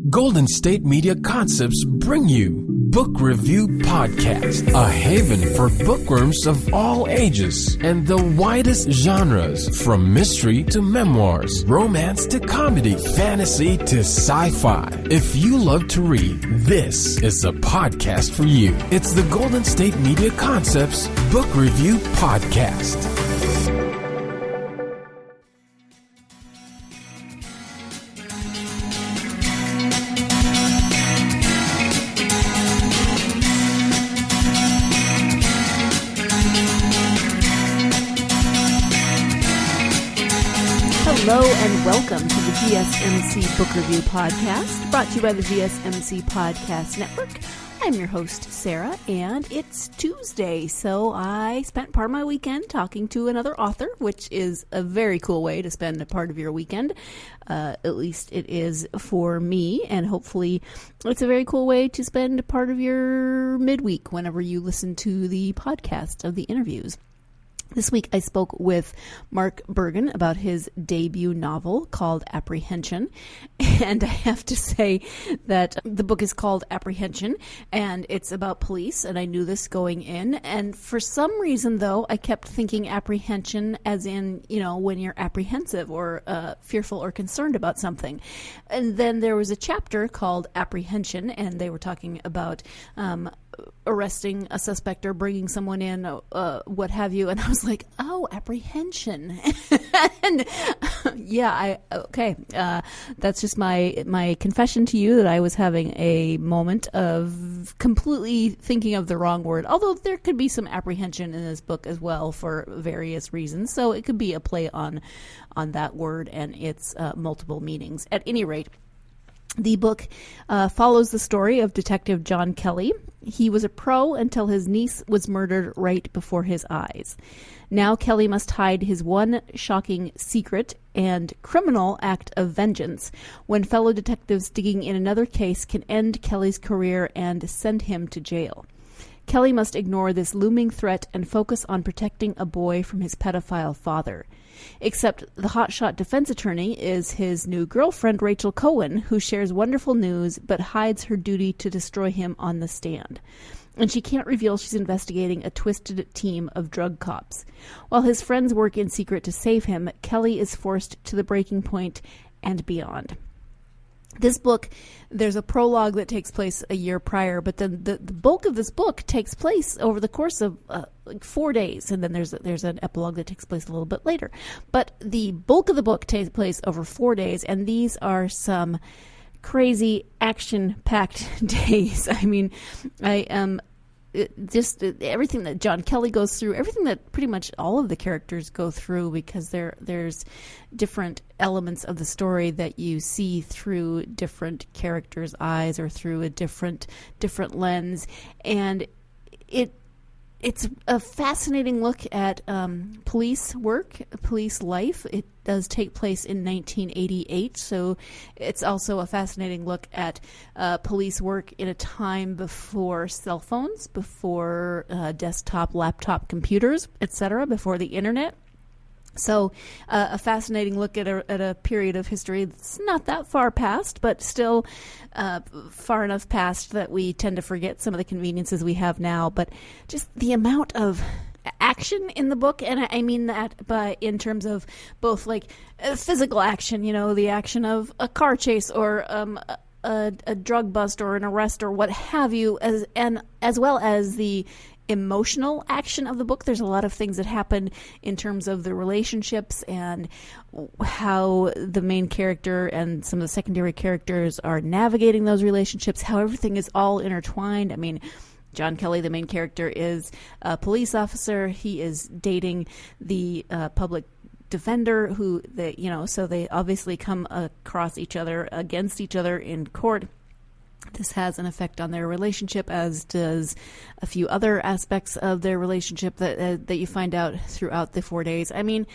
Golden State Media Concepts bring you Book Review Podcast, a haven for bookworms of all ages and the widest genres, from mystery to memoirs, romance to comedy, fantasy to sci-fi. If you love to read, this is a podcast for you. It's the Golden State Media Concepts Book Review Podcast. Hello and welcome to the GSMC Book Review Podcast, brought to you by the GSMC Podcast Network. I'm your host, Sarah, and it's Tuesday, so I spent part of my weekend talking to another author, which is a very cool way to spend a part of your weekend. At least it is for me, and hopefully it's a very cool way to spend a part of your midweek whenever you listen to the podcast of the interviews. This week I spoke with Mark Bergin about his debut novel called Apprehension, and I have to say that the book is called Apprehension, and it's about police, and I knew this going in, and for some reason, though, I kept thinking apprehension as in, you know, when you're apprehensive or fearful or concerned about something. And then there was a chapter called Apprehension, and they were talking about arresting a suspect or bringing someone in, what have you, and I was like, oh, apprehension. And that's just my confession to you that I was having a moment of completely thinking of the wrong word, although there could be some apprehension in this book as well for various reasons, so it could be a play on that word and its multiple meanings. At any rate, the book follows the story of Detective John Kelly. He was a pro until his niece was murdered right before his eyes. Now Kelly must hide his one shocking secret and criminal act of vengeance when fellow detectives digging in another case can end Kelly's career and send him to jail. Kelly must ignore this looming threat and focus on protecting a boy from his pedophile father. Except the hotshot defense attorney is his new girlfriend, Rachel Cohen, who shares wonderful news but hides her duty to destroy him on the stand. And she can't reveal she's investigating a twisted team of drug cops. While his friends work in secret to save him, Kelly is forced to the breaking point and beyond. This book, there's a prologue that takes place a year prior, but then the bulk of this book takes place over the course of 4 days, and then there's an epilogue that takes place a little bit later. But the bulk of the book takes place over 4 days, and these are some crazy action-packed days. I mean, everything that John Kelly goes through, everything that pretty much all of the characters go through, because there's different elements of the story that you see through different characters' eyes or through a different lens, and it's a fascinating look at police work, police life. It does take place in 1988, so it's also a fascinating look at police work in a time before cell phones, before desktop, laptop computers, etc., before the internet. So a fascinating look at a period of history that's not that far past, but still far enough past that we tend to forget some of the conveniences we have now. But just the amount of action in the book, and I mean that in terms of both like physical action, you know, the action of a car chase or a drug bust or an arrest or what have you, as well as the emotional action of the book. There's a lot of things that happen in terms of the relationships and how the main character and some of the secondary characters are navigating those relationships, how everything is all intertwined. I mean, John Kelly, the main character, is a police officer. He is dating the public defender so they obviously come across each other, against each other in court. This has an effect on their relationship, as does a few other aspects of their relationship that you find out throughout the 4 days. I mean,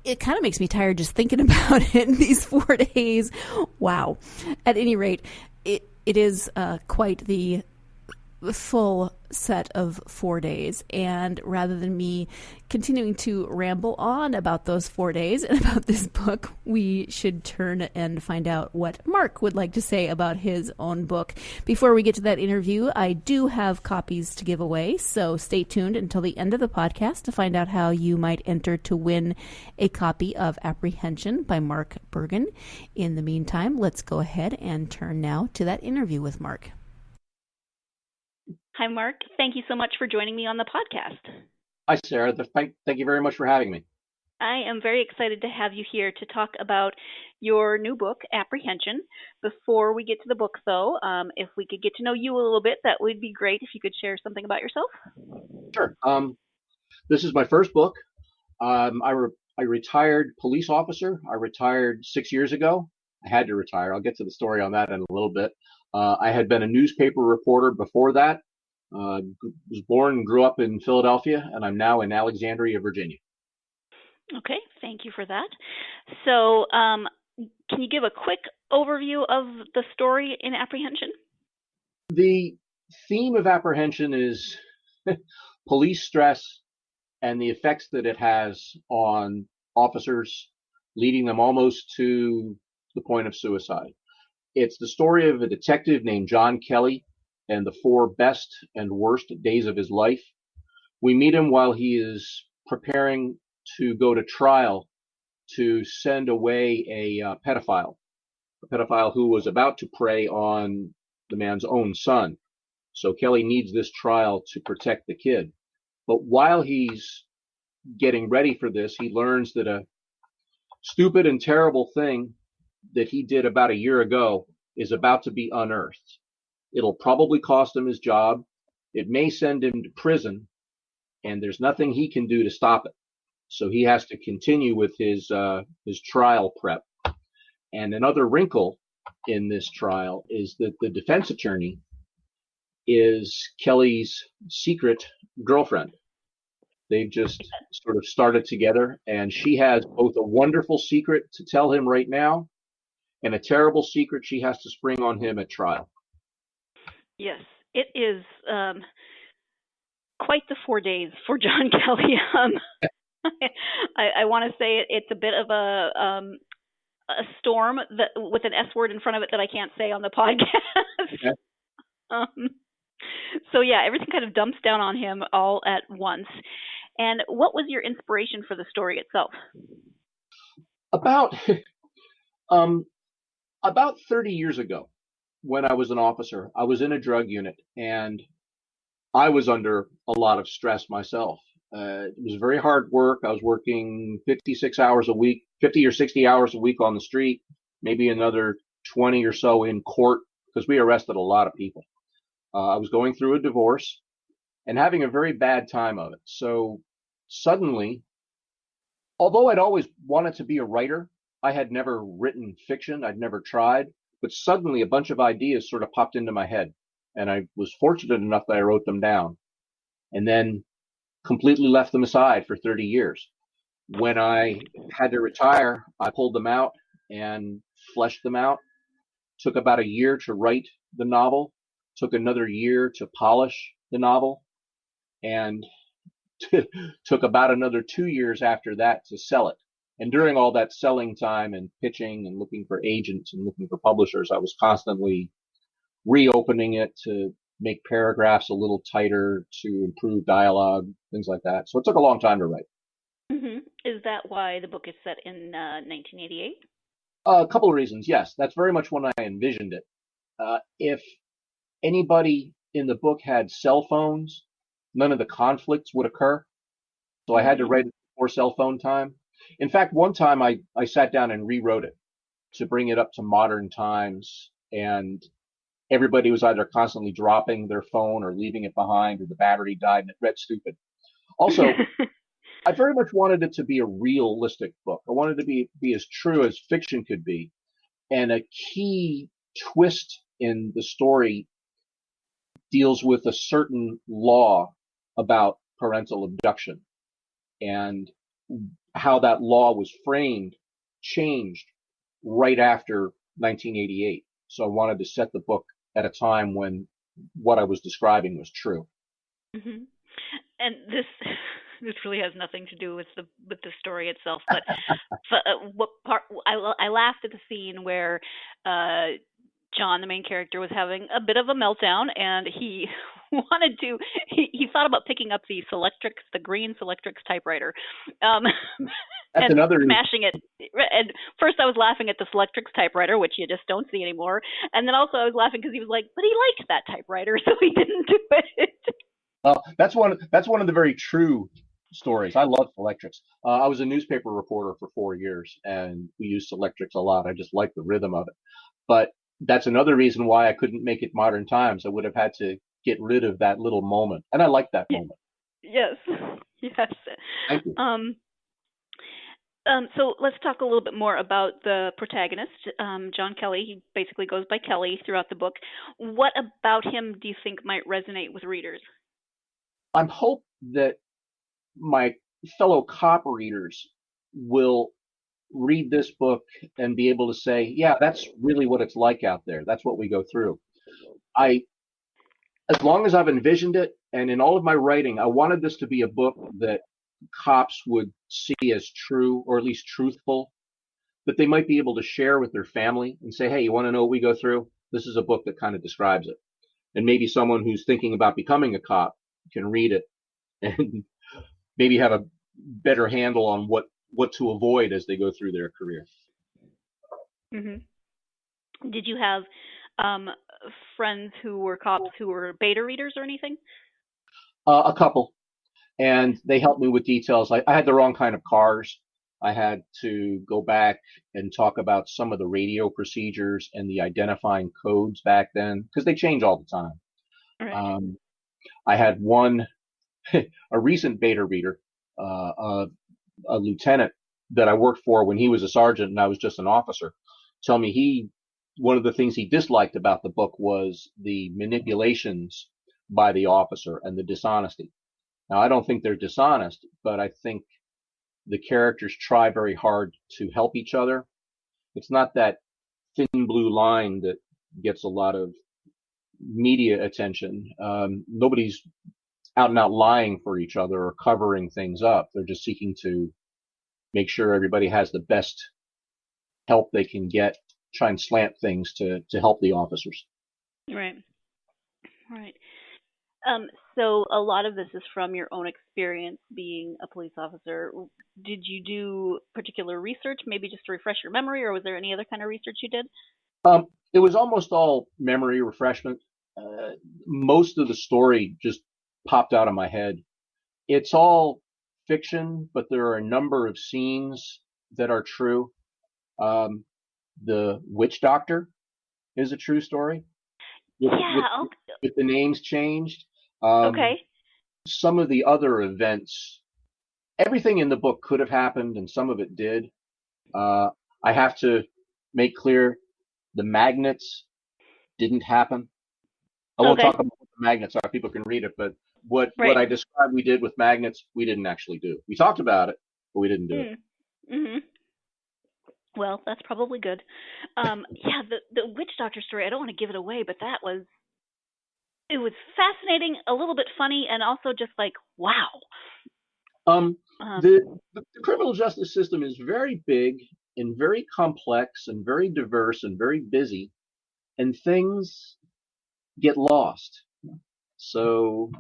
it kind of makes me tired just thinking about it in these 4 days. Wow. At any rate, it is quite the full set of 4 days. And rather than me continuing to ramble on about those 4 days and about this book, we should turn and find out what Mark would like to say about his own book. Before we get to that interview, I do have copies to give away, so stay tuned until the end of the podcast to find out how you might enter to win a copy of Apprehension by Mark Bergin. In the meantime, let's go ahead and turn now to that interview with Mark. Hi, Mark. Thank you so much for joining me on the podcast. Hi, Sarah. Thank you very much for having me. I am very excited to have you here to talk about your new book, Apprehension. Before we get to the book, though, if we could get to know you a little bit, that would be great if you could share something about yourself. Sure. This is my first book. I retired police officer. I retired 6 years ago. I had to retire. I'll get to the story on that in a little bit. I had been a newspaper reporter before that. Was born and grew up in Philadelphia, and I'm now in Alexandria, Virginia. Okay, thank you for that. So, can you give a quick overview of the story in Apprehension? The theme of Apprehension is police stress and the effects that it has on officers, leading them almost to the point of suicide. It's the story of a detective named John Kelly and the 4 best and worst days of his life. We meet him while he is preparing to go to trial to send away a pedophile who was about to prey on the man's own son. So Kelly needs this trial to protect the kid. But while he's getting ready for this, he learns that a stupid and terrible thing that he did about a year ago is about to be unearthed. It'll probably cost him his job. It may send him to prison, and there's nothing he can do to stop it. So he has to continue with his trial prep. And another wrinkle in this trial is that the defense attorney is Kelly's secret girlfriend. They've just sort of started together, and she has both a wonderful secret to tell him right now and a terrible secret she has to spring on him at trial. Yes, it is quite the 4 days for John Kelly. I want to say it's a bit of a storm that with an S word in front of it that I can't say on the podcast. Okay. So yeah, everything kind of dumps down on him all at once. And what was your inspiration for the story itself? About 30 years ago, when I was an officer, I was in a drug unit, and I was under a lot of stress myself. It was very hard work. I was working 56 hours a week, 50 or 60 hours a week on the street, maybe another 20 or so in court, because we arrested a lot of people. I was going through a divorce and having a very bad time of it. So suddenly, although I'd always wanted to be a writer, I had never written fiction. I'd never tried. But suddenly a bunch of ideas sort of popped into my head, and I was fortunate enough that I wrote them down and then completely left them aside for 30 years. When I had to retire, I pulled them out and fleshed them out. Took about a year to write the novel, took another year to polish the novel, and took about another 2 years after that to sell it. And during all that selling time and pitching and looking for agents and looking for publishers, I was constantly reopening it to make paragraphs a little tighter, to improve dialogue, things like that. So it took a long time to write. Mm-hmm. Is that why the book is set in 1988? A couple of reasons. Yes, that's very much when I envisioned it. If anybody in the book had cell phones, none of the conflicts would occur. So I had to write it before cell phone time. In fact, one time I sat down and rewrote it to bring it up to modern times, and everybody was either constantly dropping their phone or leaving it behind, or the battery died and it read stupid. Also, I very much wanted it to be a realistic book. I wanted it to be as true as fiction could be. And a key twist in the story deals with a certain law about parental abduction, and how that law was framed changed right after 1988. So I wanted to set the book at a time when what I was describing was true. Mm-hmm. And this really has nothing to do with the story itself, but what part I laughed at the scene where John, the main character, was having a bit of a meltdown, and he he thought about picking up the green Selectrix typewriter, That's and another smashing it. And first I was laughing at the Selectrix typewriter, which you just don't see anymore, and then also I was laughing because he was like, but he liked that typewriter, so he didn't do it. Well, that's one of the very true stories. I love Selectrix. I was a newspaper reporter for 4 years, and we used Selectrix a lot. I just liked the rhythm of it. But that's another reason why I couldn't make it modern times. I would have had to get rid of that little moment, and I like that moment. Yes, yes. Thank you. So let's talk a little bit more about the protagonist, John Kelly. He basically goes by Kelly throughout the book. What about him do you think might resonate with readers? I hope that my fellow cop readers will read this book and be able to say, yeah, that's really what it's like out there. That's what we go through. As long as I've envisioned it, and in all of my writing, I wanted this to be a book that cops would see as true, or at least truthful, that they might be able to share with their family and say, hey, you want to know what we go through? This is a book that kind of describes it. And maybe someone who's thinking about becoming a cop can read it and maybe have a better handle on what to avoid as they go through their career. Mm-hmm. Did you have friends who were cops who were beta readers or anything? A couple. And they helped me with details. I had the wrong kind of cars. I had to go back and talk about some of the radio procedures and the identifying codes back then, because they change all the time. Right. I had a recent beta reader, a lieutenant that I worked for when he was a sergeant and I was just an officer, tell me one of the things he disliked about the book was the manipulations by the officer and the dishonesty. Now, I don't think they're dishonest, but I think the characters try very hard to help each other. It's not that thin blue line that gets a lot of media attention. Nobody's out and out lying for each other or covering things up. They're just seeking to make sure everybody has the best help they can get, try and slant things to help the officers. Right. Right. So a lot of this is from your own experience being a police officer. Did you do particular research, maybe just to refresh your memory, or was there any other kind of research you did? It was almost all memory refreshment. Most of the story just popped out of my head. It's all fiction, but there are a number of scenes that are true. The witch doctor is a true story. With the names changed. Okay. Some of the other events, everything in the book could have happened, and some of it did. I have to make clear the magnets didn't happen. I won't talk about what the magnets are. People can read it, but what I described we did with magnets, we didn't actually do. We talked about it, but we didn't do it. Mm-hmm. Well, that's probably good. Yeah, the witch doctor story, I don't want to give it away, but it was fascinating, a little bit funny, and also just like, wow. The criminal justice system is very big and very complex and very diverse and very busy, and things get lost. So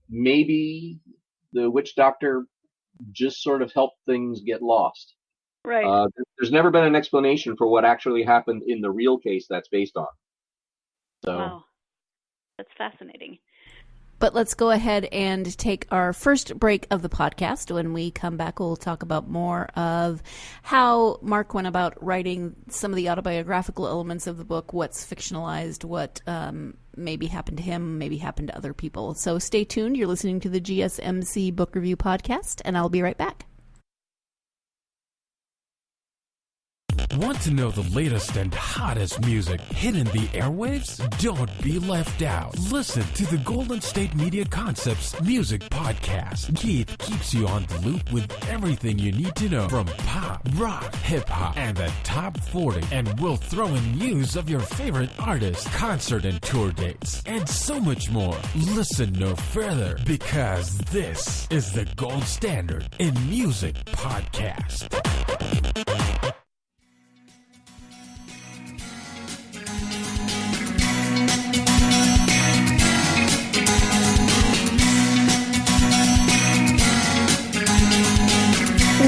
maybe the witch doctor just sort of helped things get lost. Right. There's never been an explanation for what actually happened in the real case that's based on. So. Wow. That's fascinating. But let's go ahead and take our first break of the podcast. When we come back, we'll talk about more of how Mark went about writing some of the autobiographical elements of the book, what's fictionalized, what maybe happened to him, maybe happened to other people. So stay tuned. You're listening to the GSMC Book Review Podcast, and I'll be right back. Want to know the latest and hottest music hitting the airwaves? Don't be left out. Listen to the Golden State Media Concepts Music Podcast. Keith keeps you on the loop with everything you need to know from pop, rock, hip-hop, and the top 40. And we'll throw in news of your favorite artists, concert and tour dates, and so much more. Listen no further, because this is the gold standard in music podcast.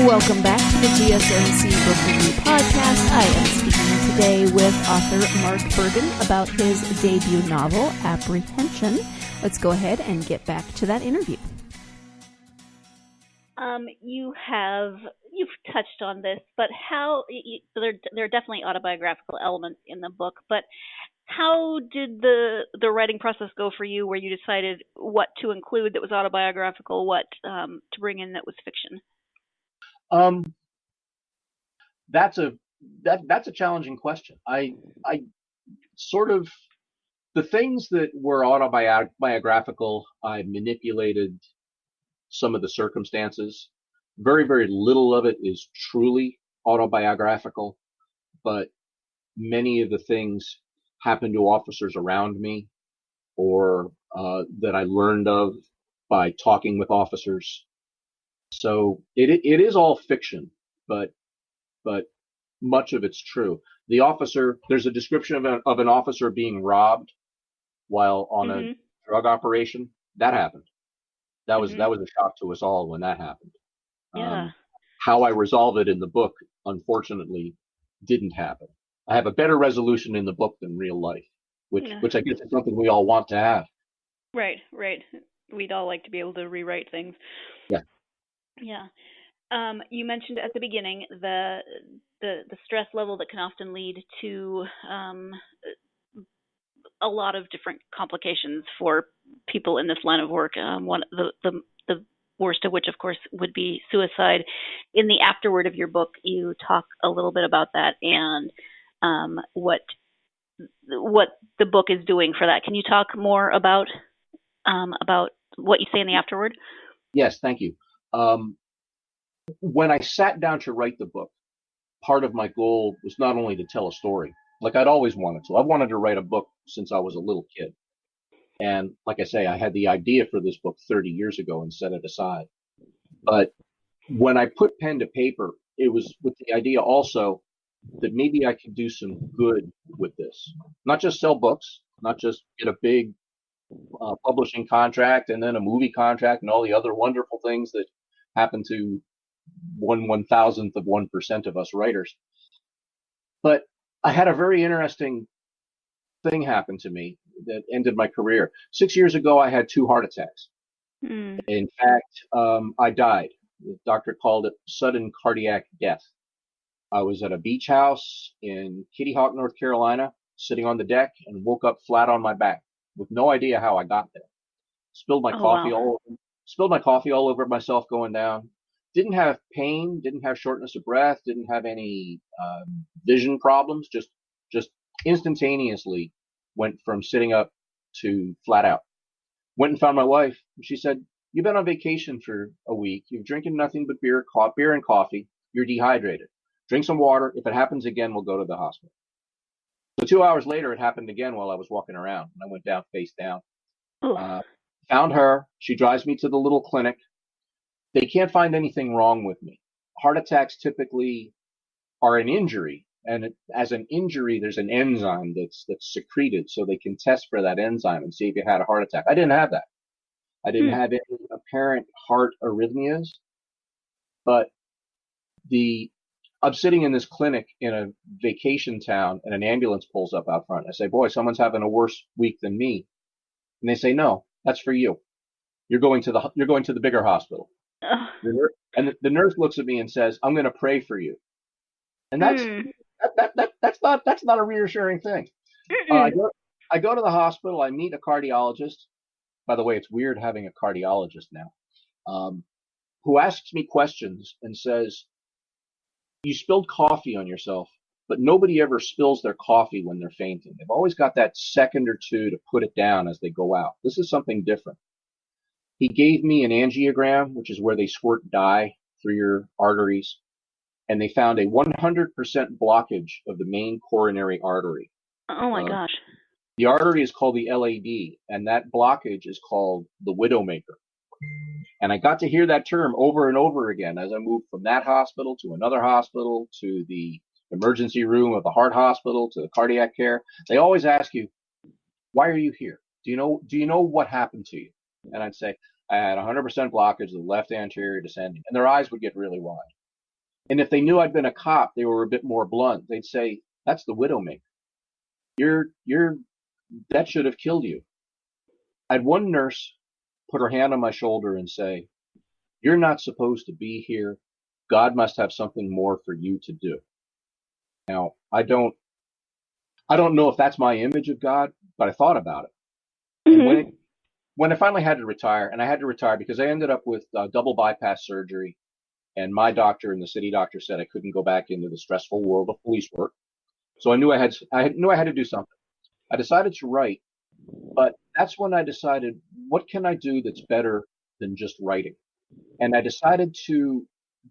Welcome back to the GSMC Book Review Podcast. I am speaking today with author Mark Bergin about his debut novel, Apprehension. Let's go ahead and get back to that interview. You've touched on this, but there are definitely autobiographical elements in the book, but how did the writing process go for you, where you decided what to include that was autobiographical, what to bring in that was fiction? That's a challenging question. I sort of, the things that were autobiographical, I manipulated some of the circumstances. Very, very little of it is truly autobiographical, but many of the things happened to officers around me, or that I learned of by talking with officers. So it is all fiction, but much of it's true. The officer, there's a description of an officer being robbed while on a drug operation. That happened. That was a shock to us all when that happened. Yeah. How I resolve it in the book, unfortunately, didn't happen. I have a better resolution in the book than real life, which I guess is something we all want to have. Right. We'd all like to be able to rewrite things. Yeah. You mentioned at the beginning the stress level that can often lead to a lot of different complications for people in this line of work. One the worst of which, of course, would be suicide. In the afterword of your book, you talk a little bit about that and what the book is doing for that. Can you talk more about what you say in the afterword? Yes, thank you. When I sat down to write the book, part of my goal was not only to tell a story, like I'd always wanted to. I've wanted to write a book since I was a little kid. And like I say, I had the idea for this book 30 years ago and set it aside. But when I put pen to paper, it was with the idea also that maybe I could do some good with this. Not just sell books, not just get a big publishing contract and then a movie contract and all the other wonderful things that happen to 1/1000th of 1% of us writers. But I had a very interesting thing happen to me that ended my career. 6 years ago, I had 2 heart attacks. In fact, I died. The doctor called it sudden cardiac death. I was at a beach house in Kitty Hawk, North Carolina, sitting on the deck and woke up flat on my back with no idea how I got there. Spilled my coffee all over myself going down. Didn't have pain, didn't have shortness of breath, didn't have any vision problems, just instantaneously went from sitting up to flat out. Went and found my wife. She said, "You've been on vacation for a week. You're drinking nothing but beer and coffee. You're dehydrated. Drink some water. If it happens again, we'll go to the hospital." So 2 hours later, it happened again while I was walking around. And I went down face down. Found her. She drives me to the little clinic. They can't find anything wrong with me. Heart attacks typically are an injury. And as an injury, there's an enzyme that's secreted, so they can test for that enzyme and see if you had a heart attack. I didn't have that. I didn't have any apparent heart arrhythmias. But I'm sitting in this clinic in a vacation town, and an ambulance pulls up out front. I say, "Boy, someone's having a worse week than me." And they say, "No, that's for you. You're going to the bigger hospital." And the nurse looks at me and says, "I'm going to pray for you." And that's not a reassuring thing. I go to the hospital. I meet a cardiologist. By the way, it's weird having a cardiologist now, who asks me questions and says, "You spilled coffee on yourself. but nobody ever spills their coffee when they're fainting. They've always got that second or two to put it down as they go out. This is something different. He gave me an angiogram, which is where they squirt dye through your arteries, and they found a 100% blockage of the main coronary artery. Oh my gosh. The artery is called the LAD, and that blockage is called the widowmaker. And I got to hear that term over and over again as I moved from that hospital to another hospital to the emergency room of the heart hospital to the cardiac care. They always ask you, why are you here? Do you know what happened to you? And I'd say, I had 100% blockage of the left anterior descending. And their eyes would get really wide. And if they knew I'd been a cop, they were a bit more blunt. They'd say, that's the widowmaker. That should have killed you. I had one nurse put her hand on my shoulder and say, you're not supposed to be here. God must have something more for you to do. Now, I don't know if that's my image of God, but I thought about it. Mm-hmm. And when I finally had to retire, and I had to retire because I ended up with double bypass surgery, and my doctor and the city doctor said I couldn't go back into the stressful world of police work. So I knew I had to do something. I decided to write, but that's when I decided, what can I do that's better than just writing? And I decided to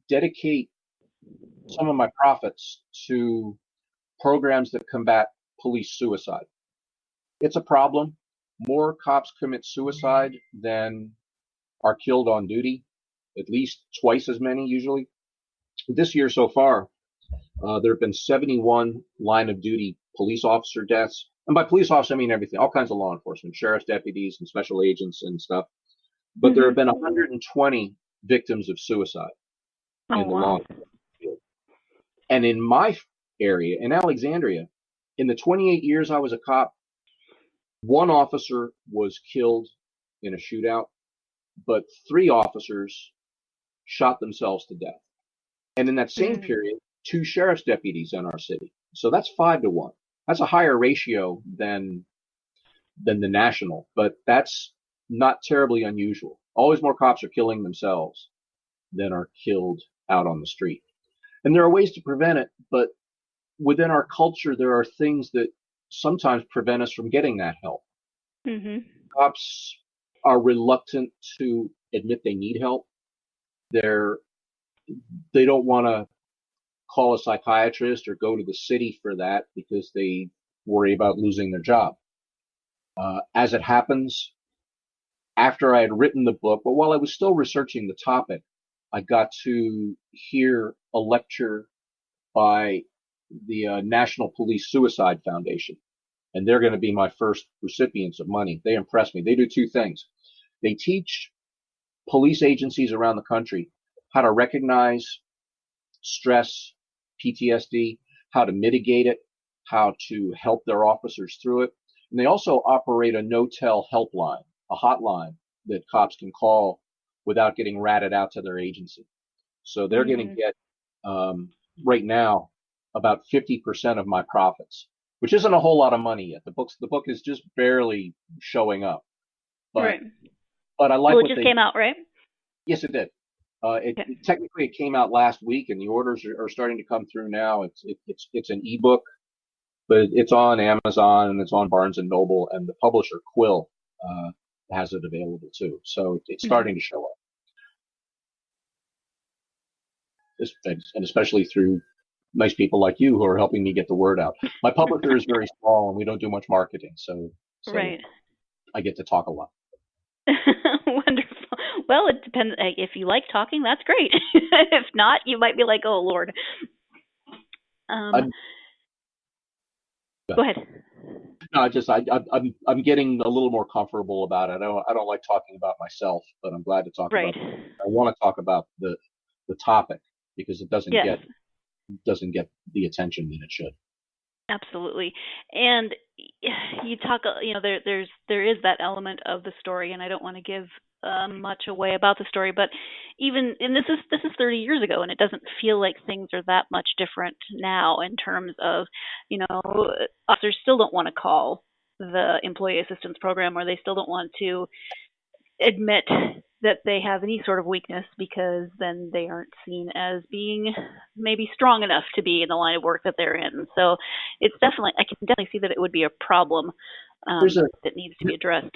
dedicate some of my profits to programs that combat police suicide. It's a problem. More cops commit suicide than are killed on duty, at least twice as many usually. This year so far, there have been 71 line of duty police officer deaths. And by police officer, I mean everything, all kinds of law enforcement, sheriff's deputies and special agents and stuff. But there have been 120 victims of suicide in the law enforcement field. And in my area, in Alexandria, in the 28 years I was a cop, one officer was killed in a shootout, but 3 officers shot themselves to death. And in that same period, 2 sheriff's deputies in our city. So that's 5 to 1. That's a higher ratio than the national, but that's not terribly unusual. Always more cops are killing themselves than are killed out on the street. And there are ways to prevent it, but within our culture, there are things that sometimes prevent us from getting that help. Mm-hmm. Cops are reluctant to admit they need help. They don't want to call a psychiatrist or go to the city for that because they worry about losing their job. As it happens, after I had written the book, but while I was still researching the topic, I got to hear a lecture by the National Police Suicide Foundation. And they're going to be my first recipients of money. They impress me. They do 2 things. They teach police agencies around the country how to recognize stress, PTSD, how to mitigate it, how to help their officers through it. And they also operate a no-tell helpline, a hotline that cops can call without getting ratted out to their agency. So they're going to get, right now, about 50% of my profits, which isn't a whole lot of money yet. The book is just barely showing up. But I like what it just came out, right? Yes, it did. Technically, it came out last week, and the orders are starting to come through now. It's an ebook, but it's on Amazon and it's on Barnes and Noble, and the publisher Quill has it available too. So it's starting to show up, and especially through nice people like you who are helping me get the word out. My publisher is very small, and we don't do much marketing, so I get to talk a lot. Wonderful. Well, it depends. If you like talking, that's great. If not, you might be like, "Oh Lord." Go ahead. No, I'm getting a little more comfortable about it. I don't like talking about myself, but I'm glad to talk about it. I want to talk about the topic because it doesn't get the attention that it should. Absolutely. And you talk, there is that element of the story, and I don't want to give much away about the story, but this is 30 years ago, and it doesn't feel like things are that much different now in terms of, officers still don't want to call the employee assistance program, or they still don't want to admit that they have any sort of weakness, because then they aren't seen as being maybe strong enough to be in the line of work that they're in. So it's definitely, I can definitely see that it would be a problem that needs to be addressed.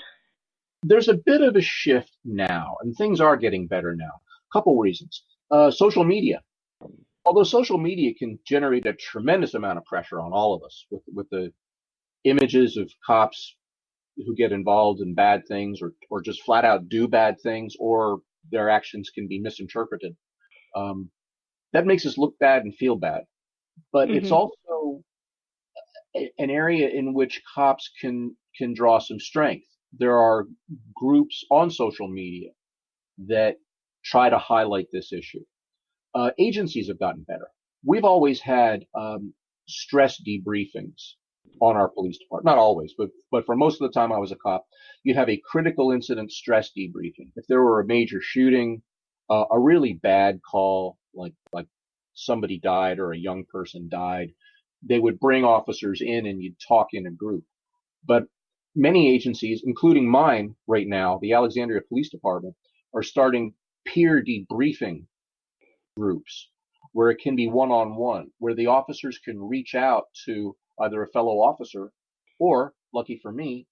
There's a bit of a shift now, and things are getting better now. A couple reasons. Social media. Although social media can generate a tremendous amount of pressure on all of us with the images of cops who get involved in bad things or just flat out do bad things, or their actions can be misinterpreted. That makes us look bad and feel bad. But it's also an area in which cops can draw some strength. There are groups on social media that try to highlight this issue. Agencies have gotten better. We've always had stress debriefings on our police department. Not always, but for most of the time I was a cop, you'd have a critical incident stress debriefing. If there were a major shooting, a really bad call, like somebody died or a young person died, they would bring officers in and you'd talk in a group. But many agencies, including mine right now, the Alexandria Police Department, are starting peer debriefing groups where it can be one-on-one, where the officers can reach out to either a fellow officer or, lucky for me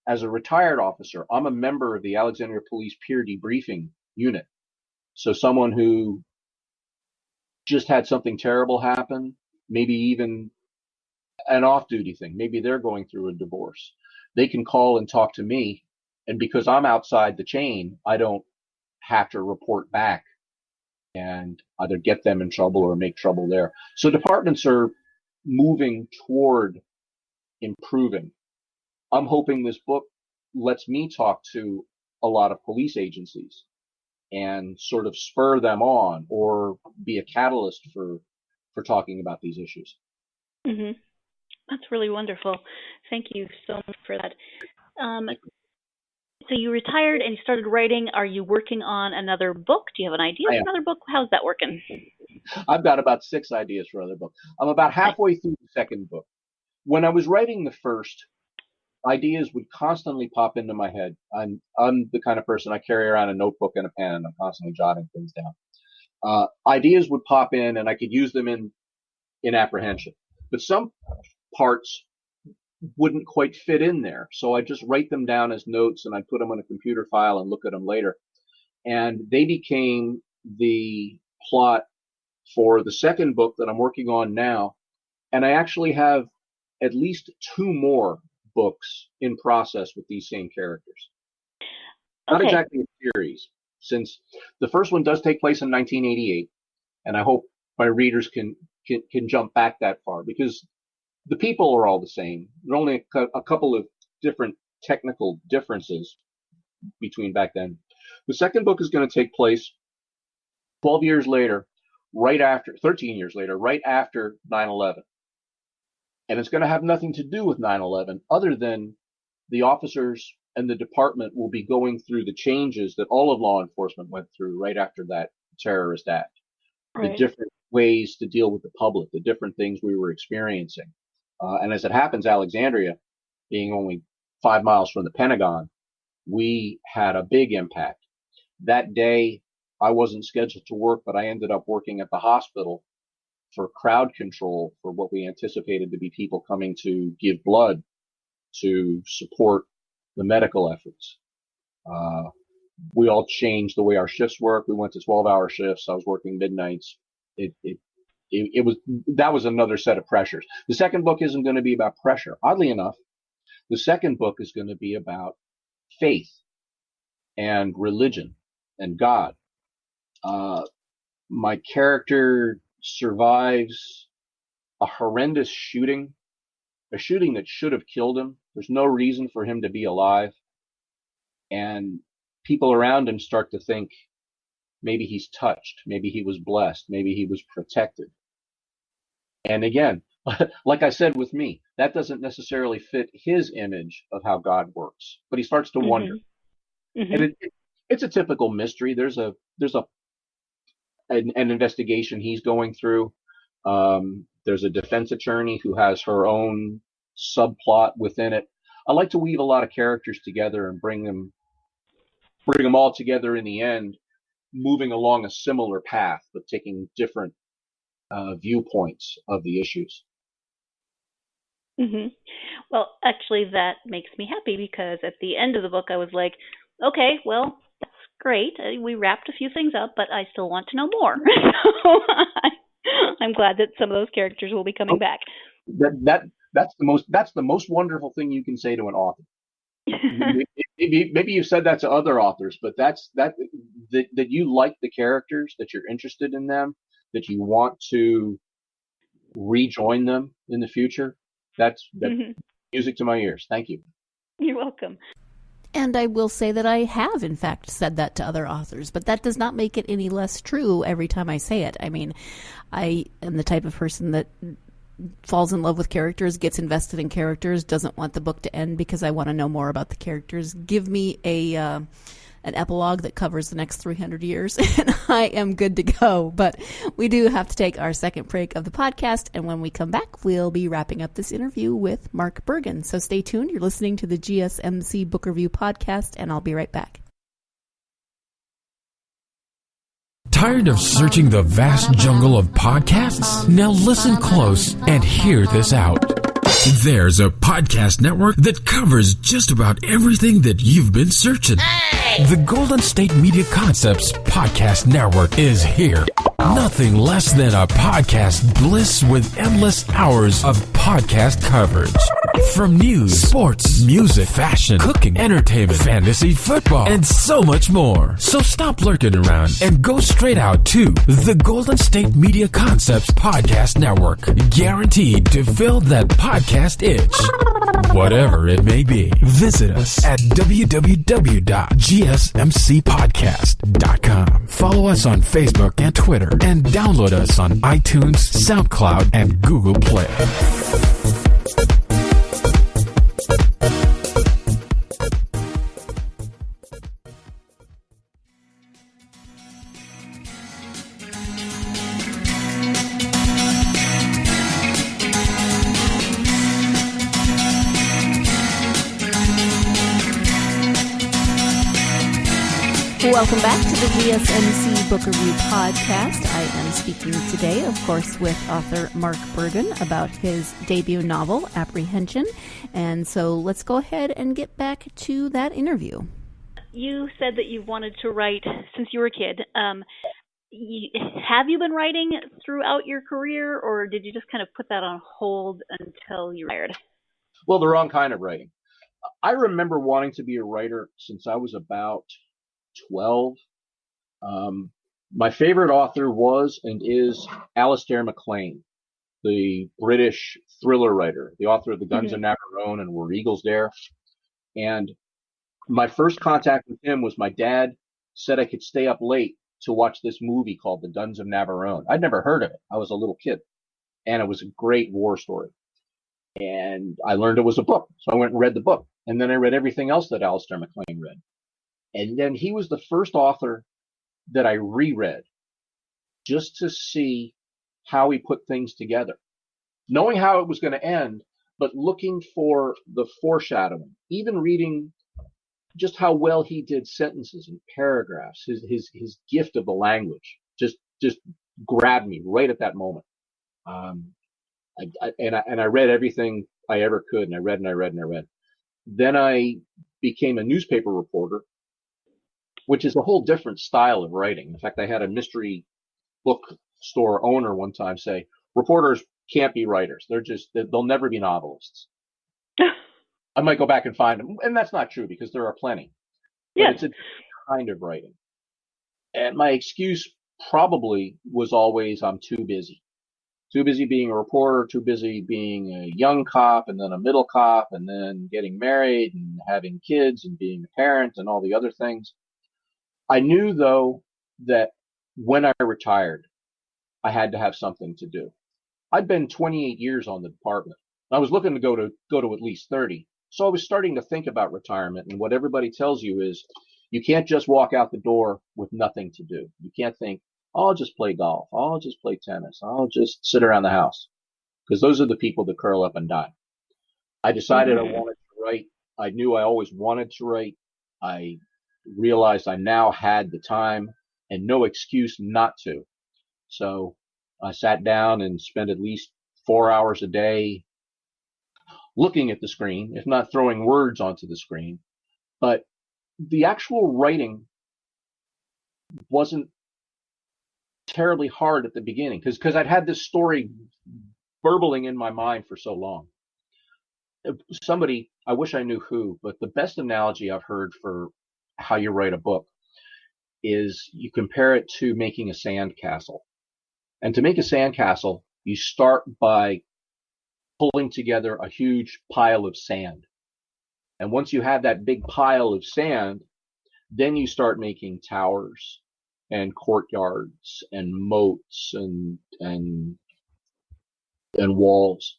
as a retired officer. I'm a member of the Alexandria Police peer debriefing unit. So someone who just had something terrible happen, maybe even an off-duty thing, maybe they're going through a divorce, they can call and talk to me, and because I'm outside the chain, I don't have to report back and either get them in trouble or make trouble there. So departments are moving toward improving. I'm hoping this book lets me talk to a lot of police agencies and sort of spur them on or be a catalyst for talking about these issues. That's really wonderful. Thank you so much for that. So you retired and you started writing. Are you working on another book? Do you have an idea for another book? How's that working? I've got about 6 ideas for another book. I'm about halfway through the second book. When I was writing the first, ideas would constantly pop into my head. I'm the kind of person, I carry around a notebook and a pen, and I'm constantly jotting things down. Ideas would pop in, and I could use them in Apprehension. But some parts wouldn't quite fit in there. So I just write them down as notes, and I put them on a computer file and look at them later. And they became the plot for the second book that I'm working on now. And I actually have at least 2 more books in process with these same characters. Not exactly a series, since the first one does take place in 1988. And I hope my readers can jump back that far, because the people are all the same. There are only a couple of different technical differences between back then. The second book is going to take place 12 years later, 13 years later, right after 9/11. And it's going to have nothing to do with 9/11 other than the officers and the department will be going through the changes that all of law enforcement went through right after that terrorist act. Right. The different ways to deal with the public, the different things we were experiencing. And as it happens, Alexandria, being only 5 miles from the Pentagon, we had a big impact. That day, I wasn't scheduled to work, but I ended up working at the hospital for crowd control for what we anticipated to be people coming to give blood to support the medical efforts. We all changed the way our shifts work. We went to 12-hour shifts. I was working midnights. That was another set of pressures. The second book isn't going to be about pressure. Oddly enough, the second book is going to be about faith and religion and God. My character survives a horrendous shooting, a shooting that should have killed him. There's no reason for him to be alive. And people around him start to think maybe he's touched, maybe he was blessed, maybe he was protected. And again, like I said with me, that doesn't necessarily fit his image of how God works, but he starts to wonder. And it's a typical mystery. There's an investigation he's going through. There's a defense attorney who has her own subplot within it. I like to weave a lot of characters together and bring them bring them all together in the end, moving along a similar path, but taking different viewpoints of the issues. Hmm. Well, actually, that makes me happy because at the end of the book, I was like, okay, well, that's great. We wrapped a few things up, but I still want to know more. So I'm glad that some of those characters will be coming back. That's the most wonderful thing you can say to an author. Maybe you've said that to other authors, but that you like the characters, that you're interested in them, that you want to rejoin them in the future. That's music to my ears. Thank you. You're welcome. And I will say that I have, in fact, said that to other authors, but that does not make it any less true every time I say it. I mean, I am the type of person that falls in love with characters, gets invested in characters, doesn't want the book to end because I want to know more about the characters. Give me an epilogue that covers the next 300 years, and I am good to go. But we do have to take our second break of the podcast, and when we come back, we'll be wrapping up this interview with Mark Bergin. So stay tuned. You're listening to the GSMC Book Review Podcast, and I'll be right back. Tired of searching the vast jungle of podcasts? Now listen close and hear this out. There's a podcast network that covers just about everything that you've been searching. The Golden State Media Concepts Podcast Network is here. Nothing less than a podcast bliss with endless hours of podcast coverage. From news, sports, music, fashion, cooking, entertainment, fantasy, football, and so much more. So stop lurking around and go straight out to the Golden State Media Concepts Podcast Network. Guaranteed to fill that podcast itch. Whatever it may be. Visit us at www.gsmcpodcast.com. Follow us on Facebook and Twitter, and download us on iTunes, SoundCloud, and Google Play. Welcome back to the GSMC Book Review Podcast. I am speaking today, of course, with author Mark Bergin about his debut novel, Apprehension. And so let's go ahead and get back to that interview. You said that you wanted to write since you were a kid. Have you been writing throughout your career, or did you just kind of put that on hold until you retired? Well, the wrong kind of writing. I remember wanting to be a writer since I was about 12. My favorite author was and is Alistair MacLean, the British thriller writer, the author of The Guns of Navarone and Were Eagles There. And my first contact with him was my dad said I could stay up late to watch this movie called The Guns of Navarone. I'd never heard of it. I was a little kid, and it was a great war story. And I learned it was a book, so I went and read the book. And then I read everything else that Alistair MacLean read. And then he was the first author that I reread just to see how he put things together, knowing how it was going to end, but looking for the foreshadowing, even reading just how well he did sentences and paragraphs. His gift of the language just grabbed me right at that moment. I read everything I ever could, and I read and I read and I read. Then I became a newspaper reporter, which is a whole different style of writing. In fact, I had a mystery bookstore owner one time say, reporters can't be writers. They'll never be novelists. I might go back and find them. And that's not true because there are plenty. Yes. But it's a kind of writing. And my excuse probably was always, I'm too busy. Too busy being a reporter, too busy being a young cop and then a middle cop and then getting married and having kids and being a parent and all the other things. I knew, though, that when I retired, I had to have something to do. I'd been 28 years on the department. I was looking to go to at least 30. So I was starting to think about retirement. And what everybody tells you is you can't just walk out the door with nothing to do. You can't think, I'll just play golf. I'll just play tennis. I'll just sit around the house. Because those are the people that curl up and die. I decided I wanted to write. I knew I always wanted to write. I realized I now had the time and no excuse not to. So I sat down and spent at least 4 hours a day looking at the screen, if not throwing words onto the screen. But the actual writing wasn't terribly hard at the beginning because I'd had this story burbling in my mind for so long. Somebody, I wish I knew who, but the best analogy I've heard for how you write a book is you compare it to making a sandcastle. And to make a sandcastle, you start by pulling together a huge pile of sand. And once you have that big pile of sand, then you start making towers and courtyards and moats and walls.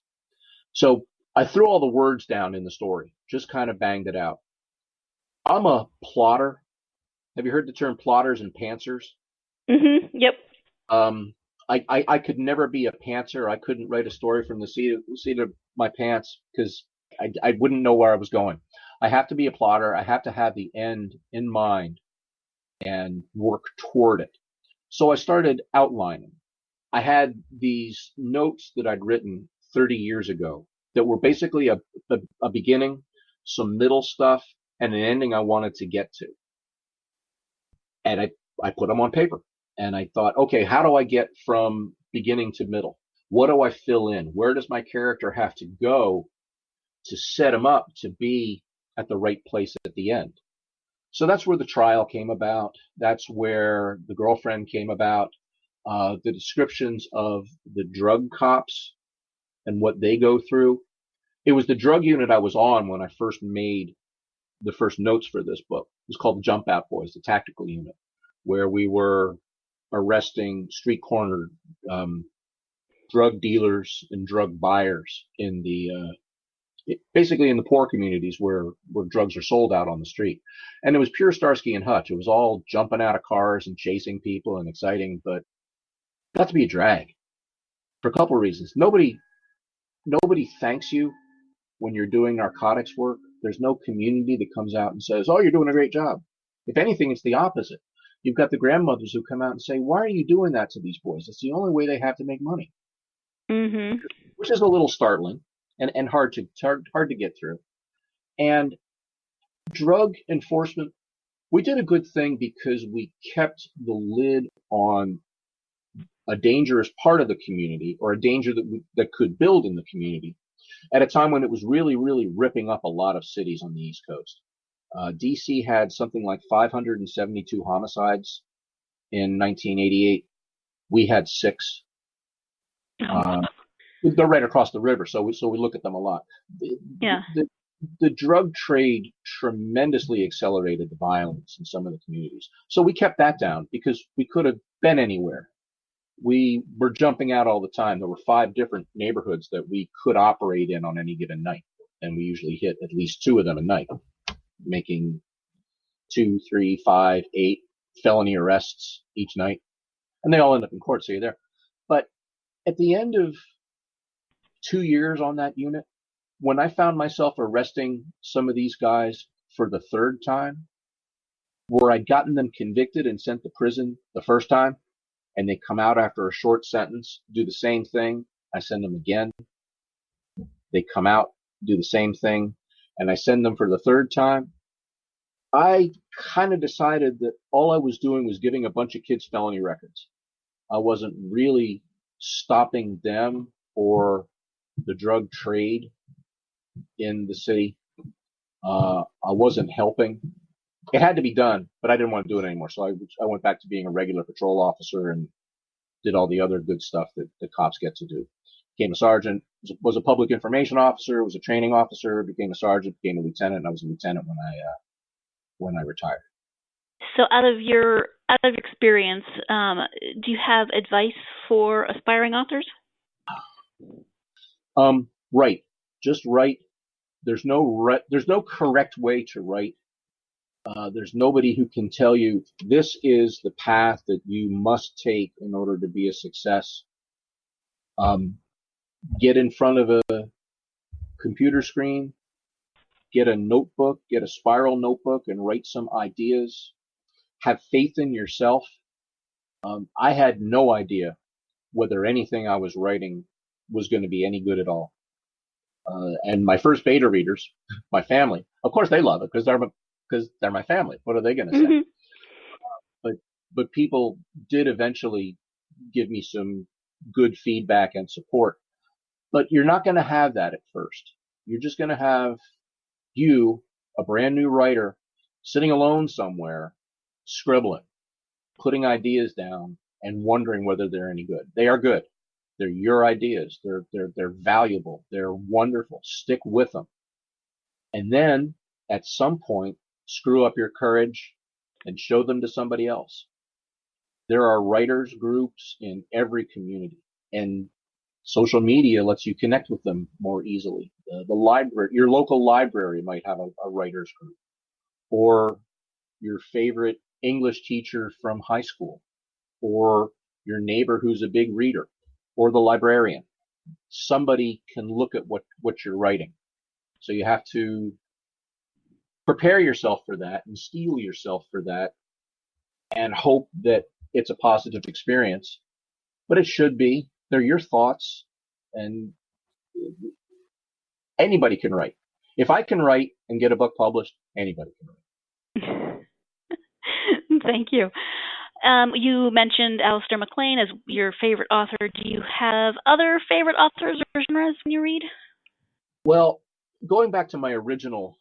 So I threw all the words down in the story, just kind of banged it out. I'm a plotter. Have you heard the term plotters and pantsers? Mm-hmm. Yep. I could never be a pantser. I couldn't write a story from the seat of my pants because I wouldn't know where I was going. I have to be a plotter. I have to have the end in mind and work toward it. So I started outlining. I had these notes that I'd written 30 years ago that were basically a beginning, some middle stuff, and an ending I wanted to get to. And I put them on paper. And I thought, okay, how do I get from beginning to middle? What do I fill in? Where does my character have to go to set him up to be at the right place at the end? So that's where the trial came about. That's where the girlfriend came about. The descriptions of the drug cops and what they go through. It was the drug unit I was on when I first made the first notes for this book. It was called the Jump Out Boys, the tactical unit, where we were arresting street corner drug dealers and drug buyers in basically in the poor communities where drugs are sold out on the street. And it was pure Starsky and Hutch. It was all jumping out of cars and chasing people and exciting, but it got to be a drag for a couple of reasons. Nobody thanks you when you're doing narcotics work. There's no community that comes out and says, "Oh, you're doing a great job." If anything, it's the opposite. You've got the grandmothers who come out and say, "Why are you doing that to these boys? It's the only way they have to make money." Mm-hmm. Which is a little startling and hard to get through. And drug enforcement, we did a good thing because we kept the lid on a dangerous part of the community or a danger that could build in the community at a time when it was really, really ripping up a lot of cities on the East Coast. DC had something like 572 homicides in 1988. We had 6. They're right across the river, so we look at them a lot. The drug trade tremendously accelerated the violence in some of the communities. So we kept that down because we could have been anywhere. We were jumping out all the time. There were 5 different neighborhoods that we could operate in on any given night, and we usually hit at least 2 of them a night, making 2, 3, 5, 8 felony arrests each night, and they all end up in court, so you're there. But at the end of 2 years on that unit, when I found myself arresting some of these guys for the 3rd time, where I'd gotten them convicted and sent to prison the first time, and they come out after a short sentence, do the same thing, I send them again. They come out, do the same thing, and I send them for the 3rd time. I kind of decided that all I was doing was giving a bunch of kids felony records. I wasn't really stopping them or the drug trade in the city. I wasn't helping. It had to be done, but I didn't want to do it anymore. So I went back to being a regular patrol officer and did all the other good stuff that the cops get to do. Became a sergeant, was a public information officer, was a training officer, became a sergeant, became a lieutenant, and I was a lieutenant when I retired. So out of your experience, do you have advice for aspiring authors? Write. Just write. There's no correct way to write. There's nobody who can tell you this is the path that you must take in order to be a success. Get in front of a computer screen get a notebook, get a spiral notebook and write some ideas. Have faith in yourself. I had no idea whether anything I was writing was going to be any good at all. And my first beta readers, my family, of course they love it because they're my family. What are they going to say? Mm-hmm. But people did eventually give me some good feedback and support. But you're not going to have that at first. You're just going to have you, a brand new writer, sitting alone somewhere, scribbling, putting ideas down, and wondering whether they're any good. They are good. They're your ideas. They're valuable. They're wonderful. Stick with them. And then at some point, screw up your courage and show them to somebody else. There are writers groups in every community, and social media lets you connect with them more easily. The library, your local library might have a writers group, or your favorite English teacher from high school, or your neighbor who's a big reader, or the librarian. Somebody can look at what you're writing. So you have to prepare yourself for that and steel yourself for that and hope that it's a positive experience. But it should be. They're your thoughts, and anybody can write. If I can write and get a book published, anybody can write. Thank you. You mentioned Alistair MacLean as your favorite author. Do you have other favorite authors or genres when you read? Well, going back to my original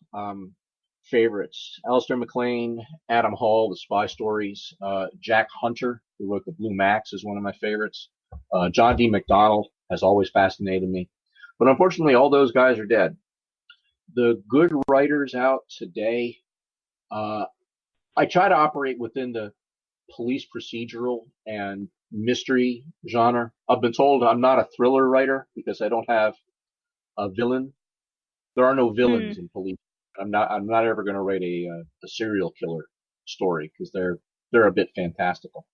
favorites, Alistair MacLean, Adam Hall, the spy stories, Jack Hunter, who wrote The Blue Max, is one of my favorites. John D. MacDonald has always fascinated me. But unfortunately, all those guys are dead. The good writers out today, I try to operate within the police procedural and mystery genre. I've been told I'm not a thriller writer because I don't have a villain. There are no villains in police. I'm not ever going to write a serial killer story because they're a bit fantastical.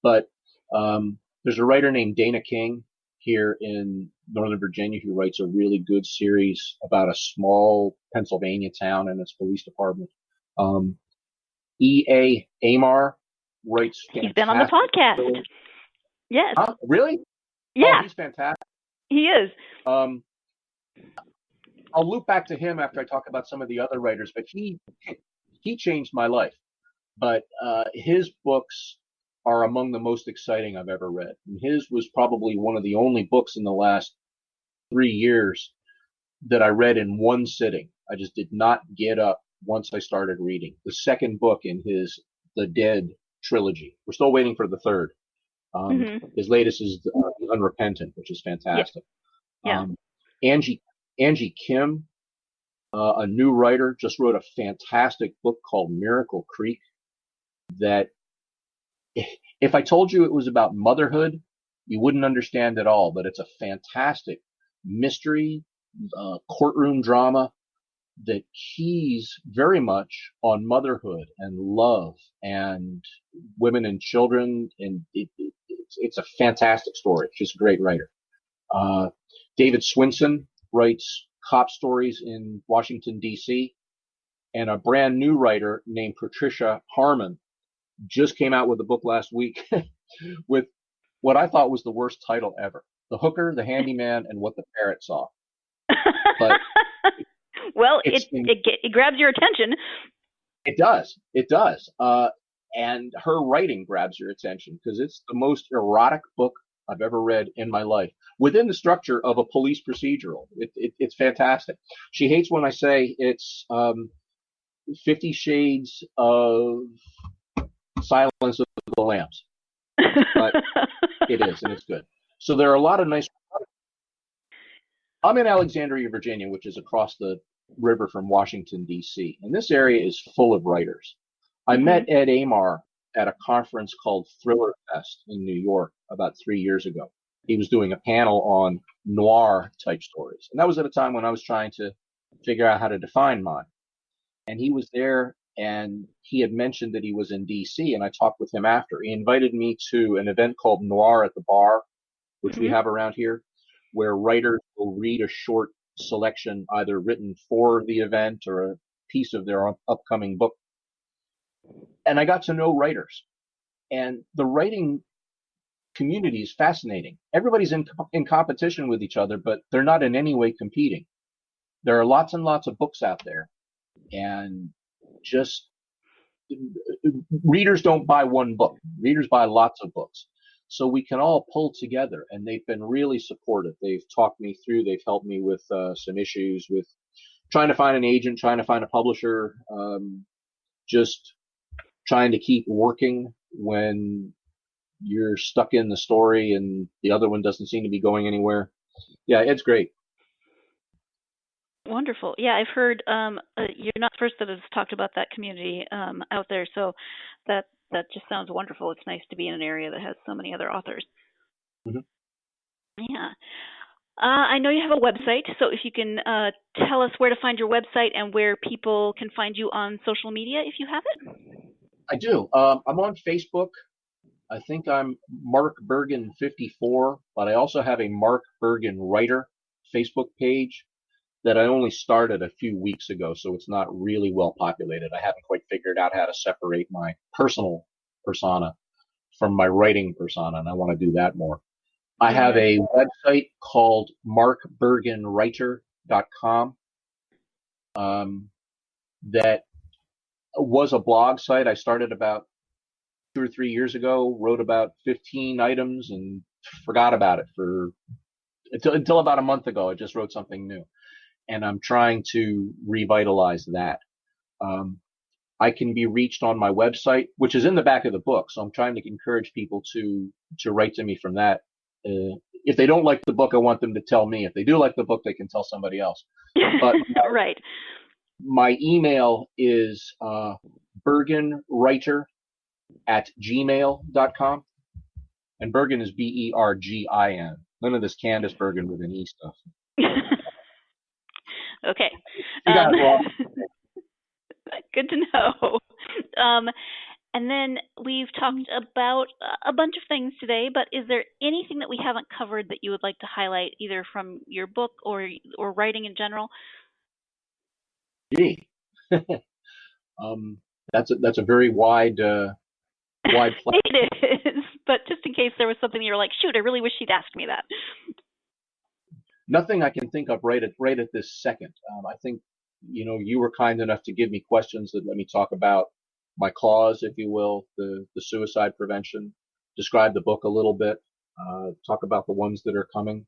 But there's a writer named Dana King here in Northern Virginia who writes a really good series about a small Pennsylvania town and its police department. E.A. Amar writes fantastic. He's been on the podcast. Stories. Yes. Huh? Really? Yeah. Oh, he's fantastic. He is. I'll loop back to him after I talk about some of the other writers, but he changed my life. But his books are among the most exciting I've ever read. And his was probably one of the only books in the last 3 years that I read in one sitting. I just did not get up once I started reading. The second book in his The Dead trilogy. We're still waiting for the third. His latest is The Unrepentant, which is fantastic. Yeah. Angie Kim, a new writer, just wrote a fantastic book called Miracle Creek that if I told you it was about motherhood, you wouldn't understand at all, but it's a fantastic mystery, courtroom drama that keys very much on motherhood and love and women and children. And it's a fantastic story. She's a great writer. David Swinson writes cop stories in Washington, D.C. And a brand new writer named Patricia Harmon just came out with a book last week with what I thought was the worst title ever. The Hooker, the Handyman, and What the Parrot Saw. But well, it grabs your attention. It does. And her writing grabs your attention because it's the most erotic book I've ever read in my life within the structure of a police procedural. It's fantastic. She hates when I say it's 50 Shades of Silence of the Lambs. But it is, and it's good. So there are a lot of nice... I'm in Alexandria, Virginia, which is across the river from Washington, D.C. And this area is full of writers. I met Ed Amar at a conference called Thriller Fest in New York about 3 years ago. He was doing a panel on noir type stories. And that was at a time when I was trying to figure out how to define mine. And he was there, and he had mentioned that he was in D.C., and I talked with him after. He invited me to an event called Noir at the Bar, which we have around here, where writers will read a short selection, either written for the event or a piece of their upcoming book. And I got to know writers. And the writing community is fascinating. Everybody's in competition with each other, but they're not in any way competing. There are lots and lots of books out there, and just readers don't buy one book. Readers buy lots of books. So we can all pull together, and they've been really supportive. They've talked me through, they've helped me with some issues with trying to find an agent, trying to find a publisher, just trying to keep working when you're stuck in the story and the other one doesn't seem to be going anywhere. Yeah, it's great. Wonderful. Yeah, I've heard you're not the first that has talked about that community out there, so that just sounds wonderful. It's nice to be in an area that has so many other authors. Mm-hmm. Yeah. I know you have a website, so if you can tell us where to find your website and where people can find you on social media, if you have it. I do. I'm on Facebook. I think I'm Mark Bergin 54, but I also have a Mark Bergin Writer Facebook page that I only started a few weeks ago, so it's not really well populated. I haven't quite figured out how to separate my personal persona from my writing persona, and I want to do that more. I have a website called markberginwriter.com that was a blog site I started about 2 or 3 years ago, wrote about 15 items and forgot about it until about a month ago. I just wrote something new, and I'm trying to revitalize that. I can be reached on my website, which is in the back of the book, so I'm trying to encourage people to write to me from that. If they don't like the book, I want them to tell me. If they do like the book, they can tell somebody else. But right. My email is berginwriter@gmail.com. And Bergin is Bergin. None of this Candace Bergen with an E stuff. Okay. You got it wrong. Good to know. And then we've talked about a bunch of things today, but is there anything that we haven't covered that you would like to highlight, either from your book or writing in general? Gee, that's a very wide platform. It is, but just in case there was something you're like, shoot, I really wish she'd asked me that. Nothing I can think of right at this second. I think, you were kind enough to give me questions that let me talk about my cause, if you will, the suicide prevention, describe the book a little bit, talk about the ones that are coming,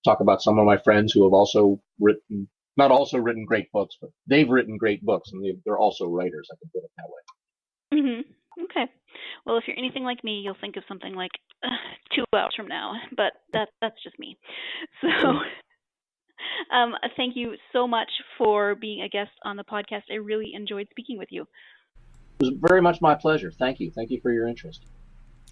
talk about some of my friends who have also not also written great books, but they've written great books, and they're also writers. I can put it that way. Mm-hmm. Okay. Well, if you're anything like me, you'll think of something like 2 hours from now, but that's just me. So thank you so much for being a guest on the podcast. I really enjoyed speaking with you. It was very much my pleasure. Thank you. Thank you for your interest.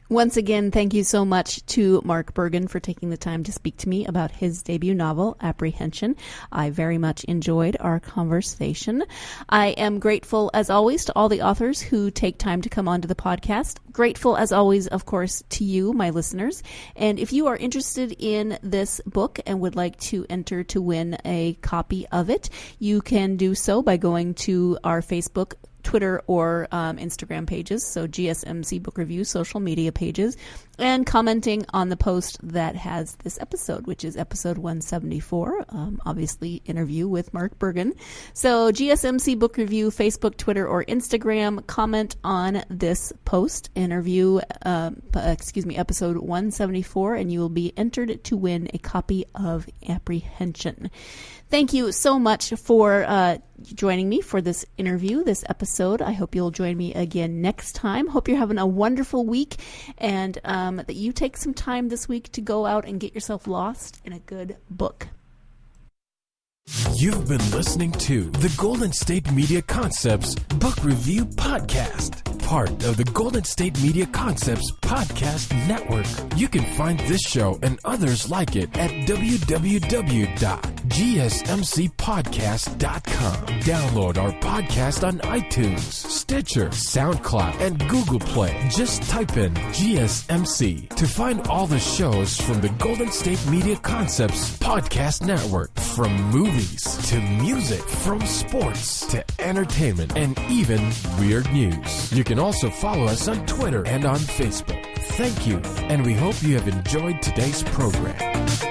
Once again, thank you so much to Mark Bergin for taking the time to speak to me about his debut novel, Apprehension. I very much enjoyed our conversation. I am grateful, as always, to all the authors who take time to come onto the podcast. Grateful, as always, of course, to you, my listeners. And if you are interested in this book and would like to enter to win a copy of it, you can do so by going to our Facebook, Twitter, or Instagram pages, so GSMC Book Review social media pages, and commenting on the post that has this episode, which is episode 174, obviously interview with Mark Bergin. So GSMC Book Review, Facebook, Twitter, or Instagram, comment on this post, episode 174, and you will be entered to win a copy of Apprehension. Thank you so much for joining me for this interview, this episode. I hope you'll join me again next time. Hope you're having a wonderful week, and that you take some time this week to go out and get yourself lost in a good book. You've been listening to the Golden State Media Concepts Book Review Podcast, part of the Golden State Media Concepts Podcast Network. You can find this show and others like it at www.glsm.com. GSMCpodcast.com. Download our podcast on iTunes, Stitcher, SoundCloud, and Google Play. Just type in GSMC to find all the shows from the Golden State Media Concepts Podcast Network. From movies to music, from sports to entertainment, and even weird news. You can also follow us on Twitter and on Facebook. Thank you, and we hope you have enjoyed today's program.